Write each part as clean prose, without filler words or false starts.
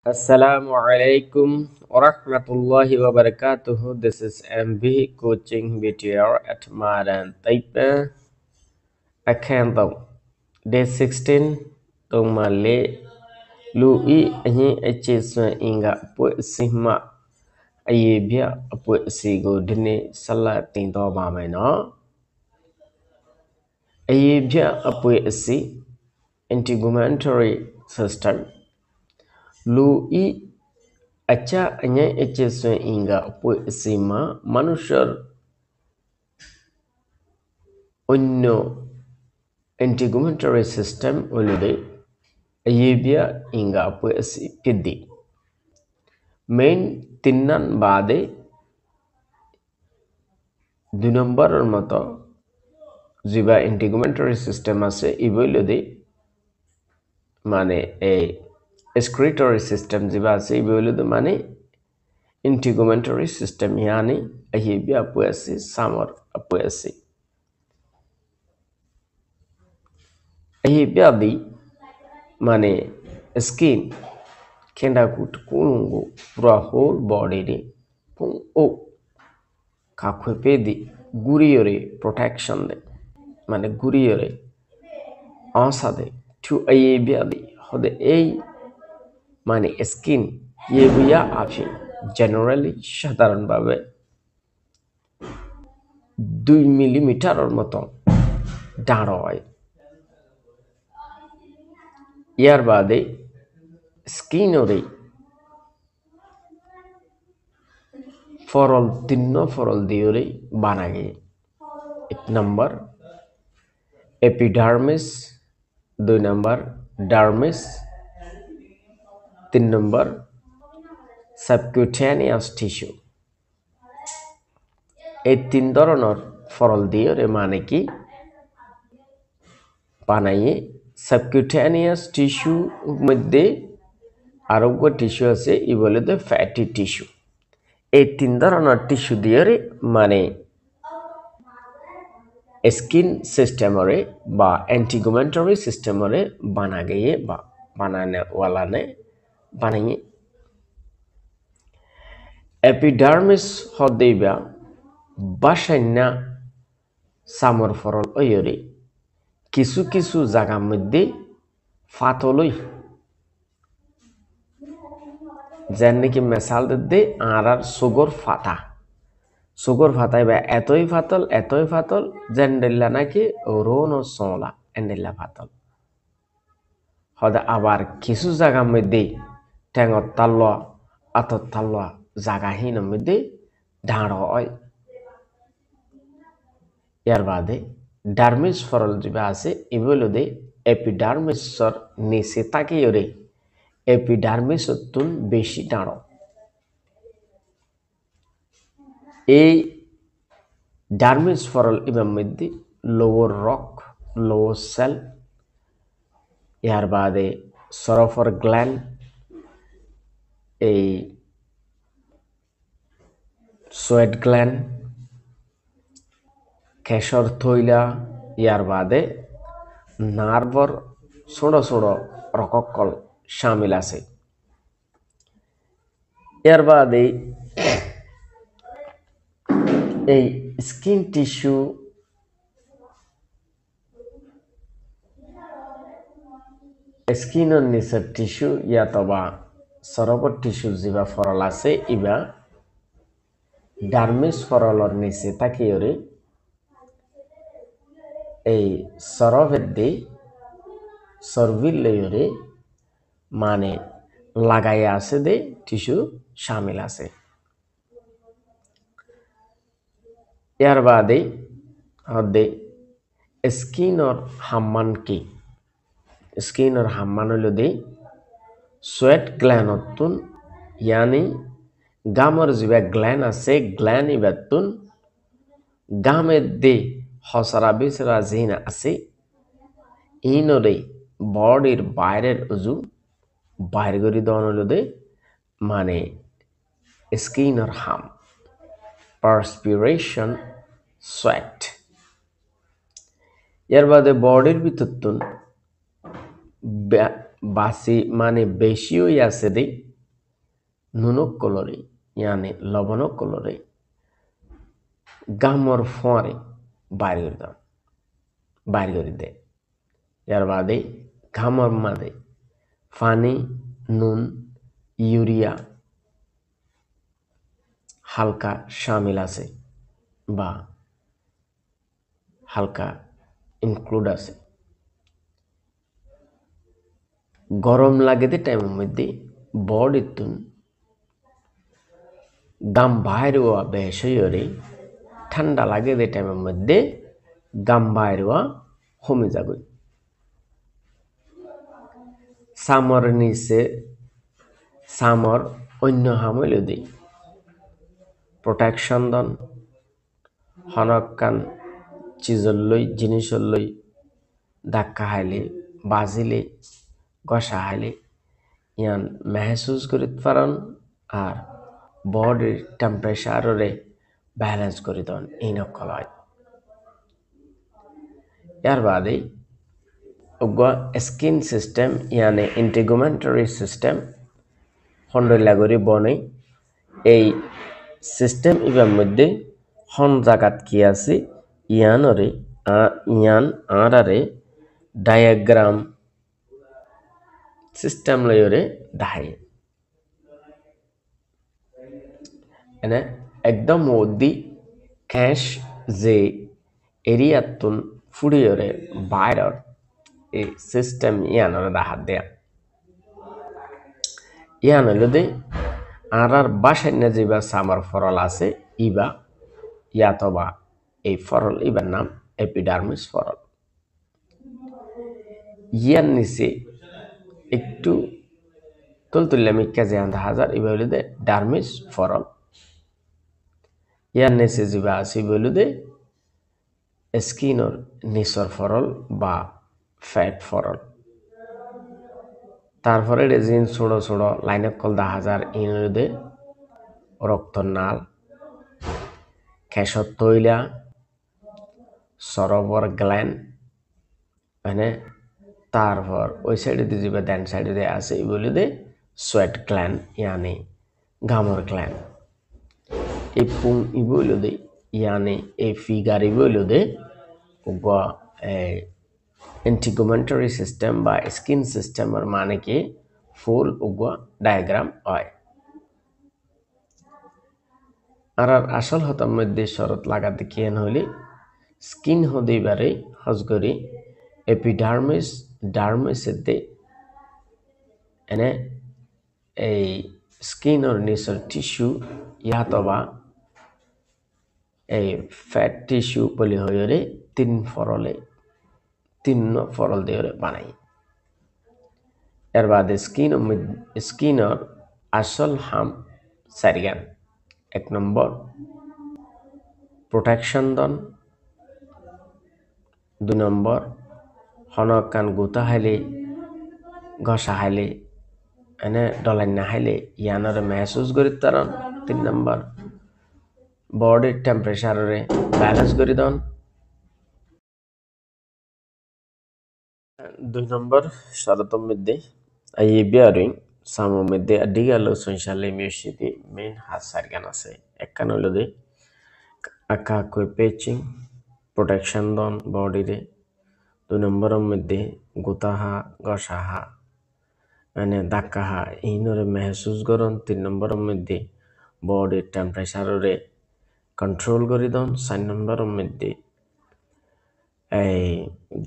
Assalamu alaikum warahmatullahi wabarakatuh. This is MB Coaching BTR at Maran Taipei. Akhandam Day 16 Tong Male Lui Ahi Achiswa Inga Put Sima Ayebia Put Sigo Dine Salatin Dobameno Ayebia Put Si Integumentary System Lui Acha anya echeso inga po sima মানুষের অন্য integumentary system হলুদে ayebia inga po si pidi main tinnan bade দুই নম্বরের মতো জিবা integumentary system আছে ইবলুদে মানে এই excretory system জিবা আছে ইবলুদে মানে integumentary system yani ayebia po si samar po si ayebia di মানে skin kenda kut kulungu pura whole body ni pung o kakwe pedi guriyore protection de মানে guriyore asade to ayebia di hode ei মানে skin yebuya afi generally সাধারণ ভাবে 2 মিলিমিটারের মতো দাঁড় হয় ইয়ার বাদে স্কিনরে ফরল তিন্ন ফরল দিওরে বানাগে এক নম্বর এপিডার্মিস 2 নম্বর ডার্মিস 3 নম্বর সাবকিউটেনিয়াস টিস্যু এই তিন ধরনের ফরল দিওরে মানে কি বানাইয়ে সাবকিউটেনিয়াস টিস্যু মধ্যে আরোগ্য টিস্যু আছে ই বলে তো ফ্যাটি টিস্যু এই তিন ধরনের টিস্যু দিয়ে মানে স্কিন সিস্টেমরে বা এন্টিগুমেন্টারি সিস্টেমরে বানাগে বা বানানে ওয়ালানে বানাইয়ে এপিডার্মিস হদেবা বাসাইনা সামর ফরল ওয়রে কিছু কিছু জায়গার মধ্যে ফাতলই যেন নাকি মেসাল দে আর সুগর ফাতা এবার এতই ফাতল যেন দিল্লা নাকি রোন ও সোলা এন্ডিল্লা ফাতল হদে আবার কিছু জায়গার মধ্যে ঠেঙর তাল্লা আতর তাল্লা জায়গাহীনের মধ্যে ঢাড় হয় ইয়ার বাদে ডার্মিস ফরল যেটা আছে এগুলো দে এপিডার্মিসর নিচে তাকিয়ে রে এপিডার্মিস তুন বেশি দাঁড়ো এই ডার্মিস ফরল ইমাম মধ্যে লোয়ার রক লোয়ার সেল ইয়ার বাদে সরফর গ্ল্যান্ড এই সোয়েট গ্ল্যান্ড কেশর থৈলা ইয়ার বাদে নার্ভর ছোট ছোট রককল শামিল আছে এর বাদে এই স্কিন টিস্যু স্কিনের নিচের টিস্যু ইয়াতবা সরবর টিস্যু যেবা ফরল আছে ইবা ডার্মিস ফরলর নিচে তাকিয়ে এই সরভের দি সরভিল লেয়রে মানে লাগাই আছে দে টিস্যু শামিল আছে ইয়ার বাদে হদে স্কিনর হাম্মান কি স্কিনর হাম্মান হলো দে সোয়েট গ্ল্যানতুন ইয়ানি গামর জিবা গ্ল্যান আছে গ্ল্যান ইবাতুন গামের দে হসরা বিসরা জিনা আছে ইনরে বডির বাইরের উজু বাইর করি দেওয়ান হলো দে মানে স্কিনর হাম পার্সপিরেশন সোয়েট এর বাদে বডির ভিতর বাসি মানে বেশিও আছে দে নুনক কলরে ইয়ানি লবণক কলরে গামর ফোঁয়ারে বাইর করে দেয়। এর বাদে ঘামর মাদে পানি নুন ইউরিয়া হালকা শামিল আছে বা হালকা ইনক্লুড আছে। গরম লাগে দে টাইমের মধ্যে বডি তুন গাম বাইরওয়া বেশরে ঠান্ডা লাগে দে টাইমের মধ্যে গাম বাইরওয়া কমে যাবে। সামর নিচে সামর অন্য হামল দেই প্রোটেকশন দন হনকান চিজল জিনিসর লই ধাক্কা হাইলে বাজিলে গসা হাইলে ইয়ান মেহসুস করিতে পারন আর বডির টেম্পারেচারে ব্যালেন্স করে দেন এই নকল হয়। এর বাদে স্কিন সিস্টেম ইয়ানে ইন্টিগুমেন্টারি সিস্টেম হন্ডলাগরি বনে এই সিস্টেম ইবার মধ্যে হন জাগাত কি আছে ইয়ান আরারে ডায়াগ্রাম সিস্টেম লয়রে দাহাই এনে একদম ওদি ক্যাশ যে এরিয়াতুন ফুড়িয়রে বাইরর এই সিস্টেম ইয়ানরে দাহাত দেয়া ইয়ান হইল দে আর বাসান্য যেবা সামার ফরল আছে ইবা ইয়াতবা এই ফরল ইবার নাম এপিডার্মিস ফরল। ইয়ার নিচে একটু তুলতুল্লা মিক্কা যে আন্ধা হাজার ইবা হইল দে ডার্মিস ফরল। ইয়ার নিচে যেবা আছে ইবা হইল দে স্কিনর নিচর ফরল বা ফ্যাট ফরল। তারপরে রেজিন ছোড়ো ছোড়ো লাইনে কল 10,000 ইনদে রক্তনাল কেশর তৈলা সরোবর গ্ল্যান্ড মানে তারপর ওই সাইডে দিয়ে যাবে ডান সাইডে দিয়ে আছে বলে দে সোয়েট গ্ল্যান্ড ইয়ানি ঘামর গ্ল্যান্ড এই পুং ইবইল দে ইয়ানি এই ফিগার ইবইল দে উগা ইন্টিগুমেন্টারি সিস্টেম বা স্কিন সিস্টেমের মানে কি ফুল উগা ডায়াগ্রাম হয়। আর আসল হতার মধ্যে শরৎ লাগাতে কিয়েন হইলে স্কিন হদিবারে হজগরি এপিডার্মিস ডার্মিসেতে এনে এই স্কিনর নিচর টিস্যু ইয়াতবা এই ফ্যাট টিস্যু বলি হইরে তিন ফরল দিয়ে বানাই। এর বাদে স্কিনর আসল হাম সারিগান 1 নম্বর প্রোটেকশন দন 2 নম্বর হনকান গুতা হাইলে ঘষা হাইলে এনে ডলাইন না হাইলে ইয়ানরে মেহসুস করি তারন 3 নম্বর বডির টেম্পারেচারে ব্যালেন্স করে দন 2 নম্বর শরতম মধ্যে এই বিয়ারিং সামো মধ্যে ডিগালো সোশ্যাল ইমিউনিটি মেইন হাসার গান আছে একখান হলো দে আকা কই পেচিং প্রোটেকশন দন বডিরে 2 নম্বরের মধ্যে গুতাহা গসাহা মানে ধাক্কাহা ইনরে মেহসুস করন 3 নম্বরের মধ্যে বডির টেম্পারেচারে কন্ট্রোল করে দন 4 নম্বরের মধ্যে এই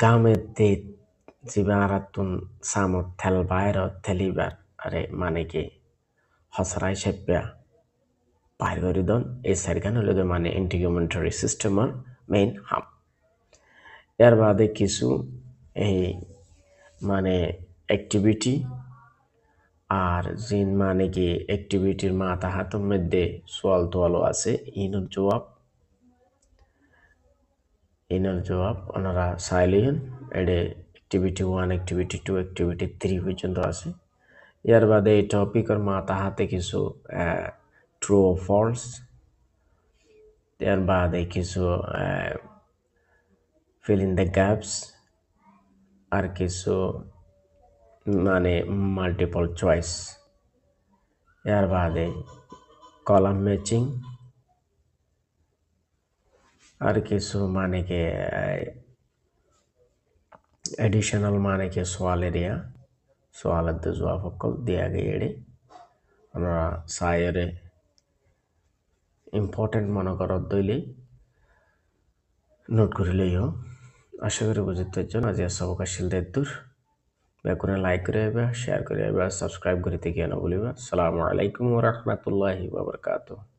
গামের তে জিবারাতুন সামত থেল বাইর থেলিবার আরে মানে কি হসরাই সেপ্যা বাইর করে দন এই সারগান হলো মানে ইন্টিগুমেন্টারি সিস্টেমের মেইন হাম। এর বাদে কিছু এই মানে অ্যাক্টিভিটি আর জিন মানে কি অ্যাক্টিভিটির মাথা হাতের মধ্যে সোয়াল তোয়ালো আছে ইনর জবাব ওনারা চাইলেন এডে অ্যাক্টিভিটি 1 অ্যাক্টিভিটি 2 অ্যাক্টিভিটি 3 পর্যন্ত আছে। এর বাদে এই টপিকের মাথা হাতে কিছু ট্রু ও ফলস, এর বাদে কিছু fill in the gaps আর কিছু মানে মাল্টিপল চয়েস ইয়ার বাদে কলাম ম্যাচিং আর কিছু মানে কি এডিশনাল মানে কি সোয়াল এরিয়া সোয়ালত জবাব সকল দিয়া গিয়ে আমরা সায়েরে ইম্পর্টেন্ট মনে করত দইলে নোট করে লইও আশা করি বুঝতে জন্য আজ সবকাশিল দূর বেকুনে লাইক করে শেয়ার করে সাবস্ক্রাইব করে গিয়ে না বলিবা আসসালামু আলাইকুম ওয়া রাহমাতুল্লাহি ওয়া বারাকাতুহু